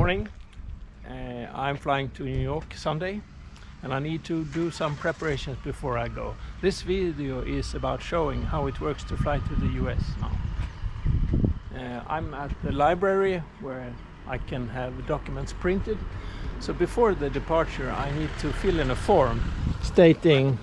morning. I'm flying to New York Sunday and I need to do some preparations before I go. This video is about showing how it works to fly to the US now. I'm at the library where I can have documents printed. So before the departure I need to fill in a form stating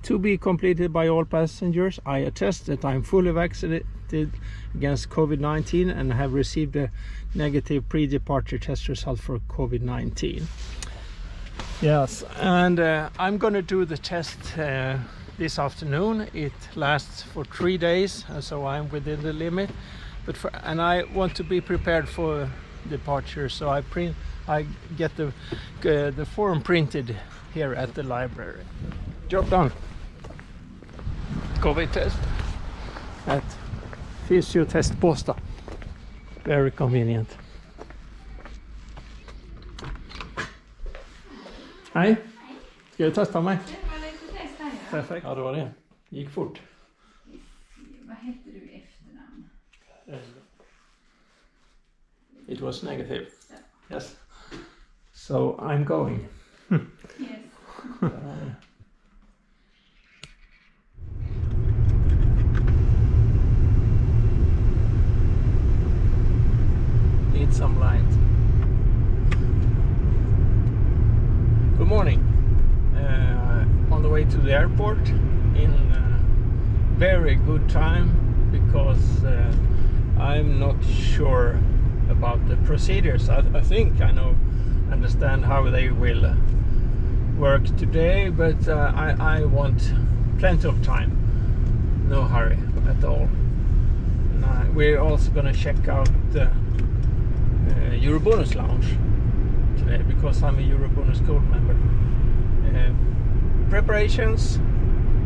to be completed by all passengers. I attest that I'm fully vaccinated against COVID-19 and have received a negative pre-departure test result for COVID-19. Yes, and I'm going to do the test this afternoon. It lasts for 3 days, so I'm within the limit. And I want to be prepared for departure, so I get the form printed here at the library. Job done. COVID test at Fysiotest Båstad. Very convenient. Hej. Ska du testa mig? Jag vill testa, ja. Perfekt. Ja, det var det. Gick fort. Vad heter du i efternamn? It was negative. Yeah. Yes. So I'm going. Yes. Need some light. Good morning. On the way to the airport in very good time because I'm not sure about the procedures. I think I understand how they will work today, but I want plenty of time. No hurry at all. And we're also going to check out the Eurobonus lounge today because I'm a Eurobonus gold member. Preparations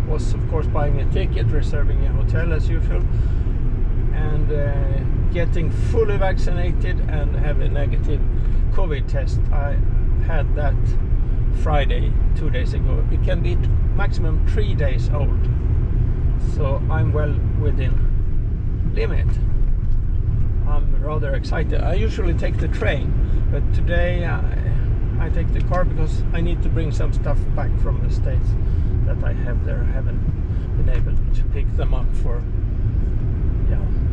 was of course buying a ticket, reserving a hotel as usual, and getting fully vaccinated and have a negative COVID test. I had that Friday 2 days ago. It can be maximum 3 days old, so I'm well within limit. I'm rather excited. I usually take the train, but today I take the car because I need to bring some stuff back from the States that I have there. I haven't been able to pick them up for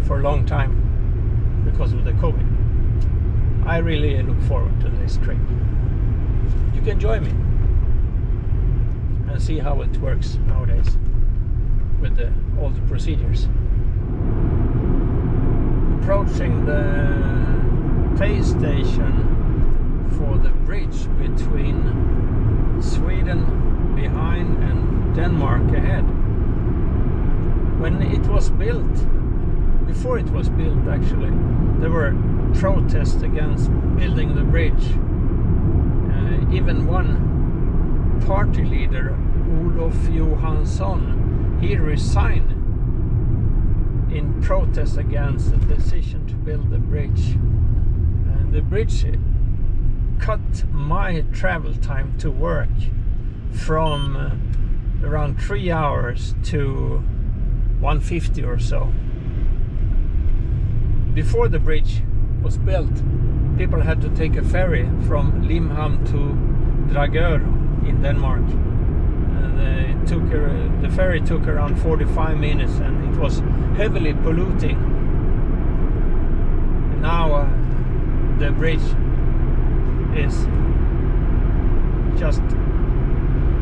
a long time because of the COVID. I really look forward to this trip. You can join me and see how it works nowadays with all the procedures. Approaching the pay station for the bridge between Sweden behind and Denmark ahead. When it was built, before it was built actually, there were protests against building the bridge. Even one party leader, Olof Johansson, he resigned in protest against the decision to build the bridge. And the bridge cut my travel time to work from around 3 hours to 150 or so. Before the bridge was built, people had to take a ferry from Limhamn to Dragør in Denmark. The ferry took around 45 minutes and it was heavily polluting. Now the bridge is just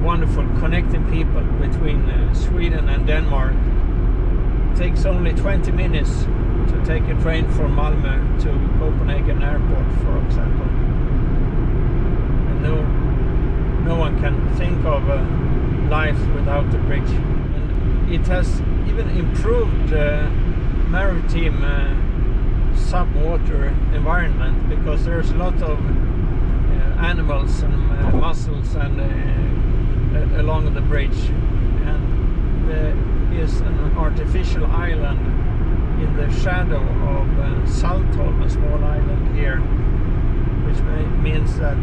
wonderful, connecting people between Sweden and Denmark. It takes only 20 minutes to take a train from Malmö to Copenhagen airport, for example. And no one can think of life without the bridge. And it has even improved the maritime subwater environment because there's a lot of animals and mussels and along the bridge, and there is an artificial island in the shadow of Saltholm, a small island here, which means that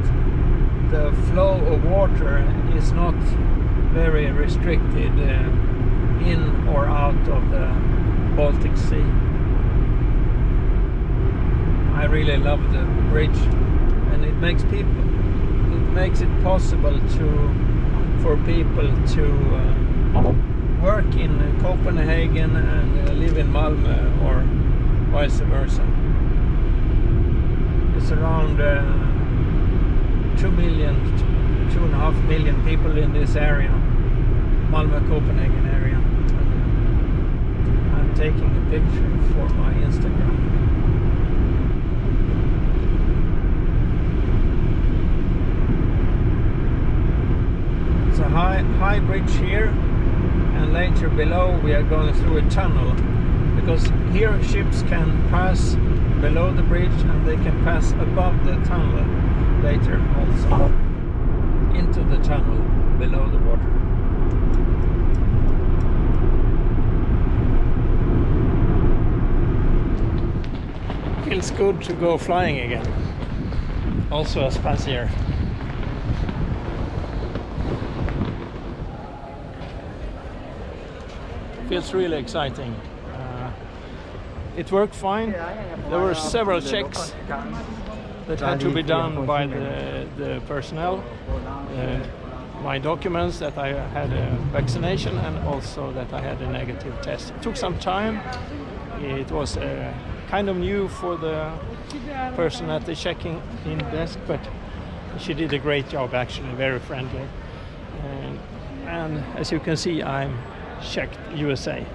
the flow of water is not very restricted in or out of the Baltic Sea. I really love the bridge, and it makes it possible for people to work in Copenhagen and live in Malmö or vice versa. It's around 2.5 million people in this area, Malmö-Copenhagen area. I'm taking a picture for my Instagram. It's a high bridge here, and later below we are going through a tunnel, because here ships can pass below the bridge and they can pass above the tunnel later also into the tunnel below the water. Feels good to go flying again, also as passenger. Feels really exciting. It worked fine. There were several checks that had to be done by the personnel. My documents that I had a vaccination and also that I had a negative test. It took some time. It was kind of new for the person at the checking in desk, but she did a great job, actually, very friendly. And as you can see, I'm checked USA.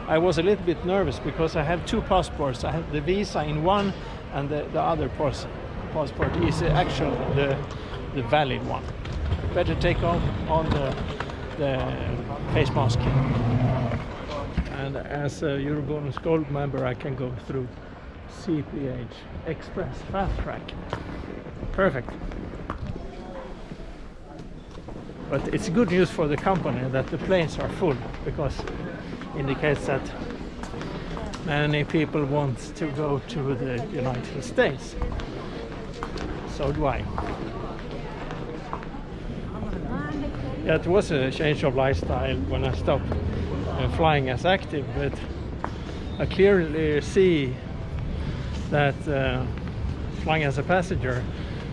I was a little bit nervous because I have two passports. I have the visa in one, and the other passport is actually the valid one. Better take off on the face mask. And as a Eurobonus Gold member, I can go through CPH Express Fast Track. Perfect. But it's good news for the company that the planes are full, because it indicates that many people want to go to the United States. So do I. Yeah, it was a change of lifestyle when I stopped flying as active, but I clearly see that flying as a passenger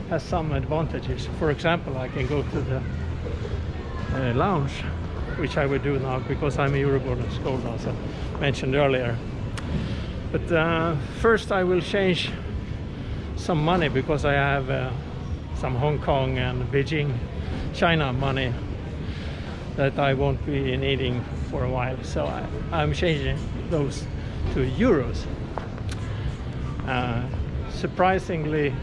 has some advantages. For example, I can go to the lounge, which I will do now because I'm a Eurobonus Gold, as I mentioned earlier. But first I will change some money, because I have some Hong Kong and Beijing, China money that I won't be needing for a while. So I'm changing those to euros. Surprisingly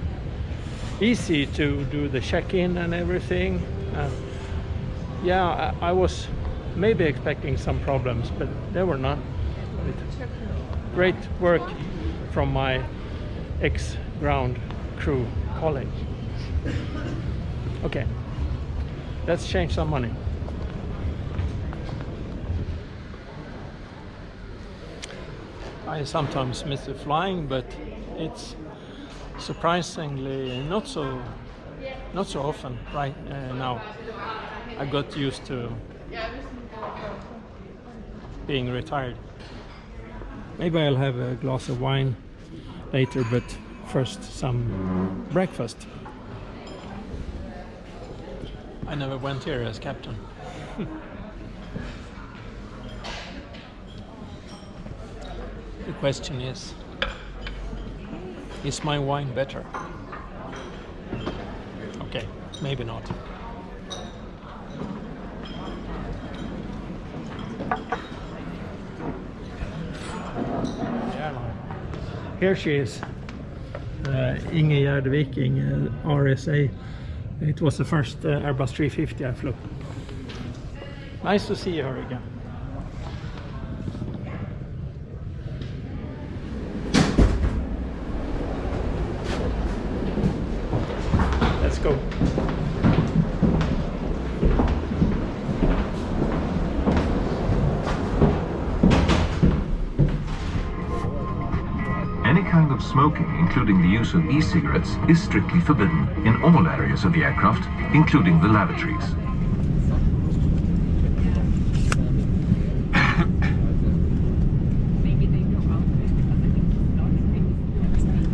easy to do the check-in and everything. Yeah, I was maybe expecting some problems, but there were none. Great work from my ex-ground crew colleague. Okay, let's change some money. I sometimes miss the flying, but it's surprisingly not so often right now. I got used to being retired. Maybe I'll have a glass of wine later, but first some breakfast. I never went here as captain. The question is my wine better? Okay, maybe not. Here she is, Ingegerd Viking, RSA. It was the first Airbus 350 I flew. Nice to see her again. Let's go. Any kind of smoking, including the use of e-cigarettes, is strictly forbidden in all areas of the aircraft, including the lavatories.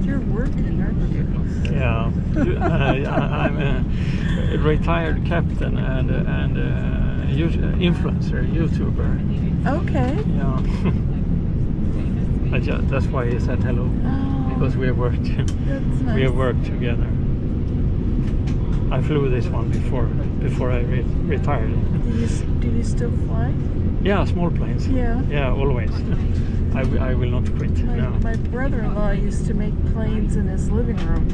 You're working. I'm a retired captain and influencer, YouTuber. Okay. Yeah. That's why he said hello, because we have worked. That's nice. We have worked together. I flew this one before I retired. Do you still fly? Yeah, small planes. Yeah. Yeah, always. I will not quit. No. My brother-in-law used to make planes in his living room.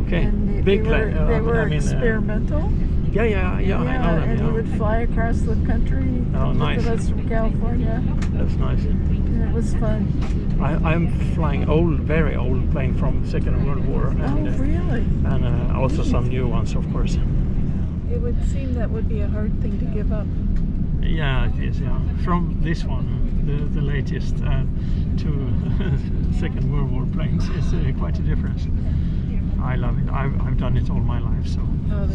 Okay. And Big they plane. were experimental. Yeah, I know them. And he would fly across the country. Oh, nice. With us from California. That's nice. And it was fun. I'm flying very old plane from Second World War. And, really? And also some new ones, of course. It would seem that would be a hard thing to give up. Yeah, it is. Yeah, from this one, the latest, to Second World War planes, it's quite a difference. I love it. I've done it all my life, so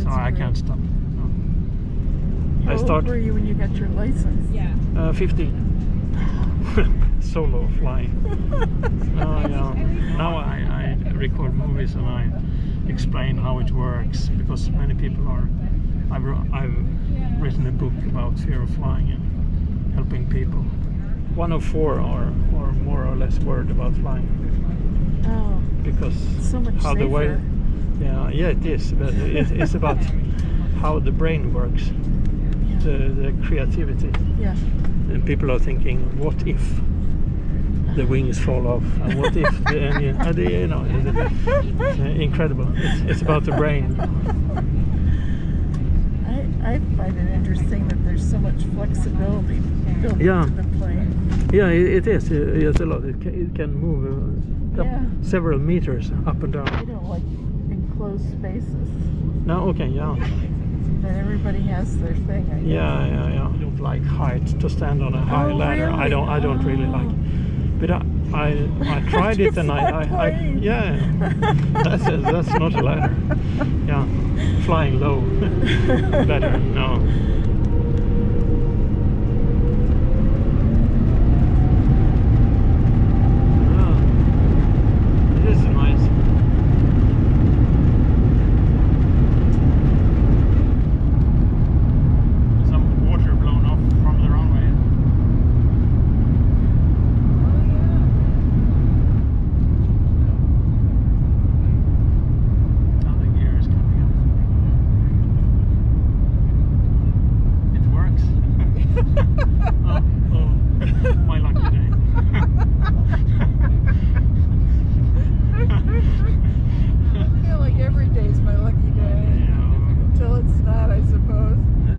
I can't stop. No. How old were you when you got your license? 15. Solo flying. Now I record movies and I explain how it works, because many people are. I've written a book about fear of flying and helping people. 1 of 4 are more or less worried about flying. Oh, because so much how safer. the way. Yeah, it is. But it's about how the brain works, the creativity. Yeah. And people are thinking, what if the wings fall off? And what if the engine? Incredible. It's about the brain. I find it interesting that there's so much flexibility built into the plane. Yeah, it is. It's a lot. It can move several meters up and down. I don't like enclosed spaces. No, okay, yeah. That everybody has their thing. I guess. Yeah. I don't like height, to stand on a high ladder. Really? I don't really like. But I tried it and I that's not a ladder. Yeah, flying low. Better. No.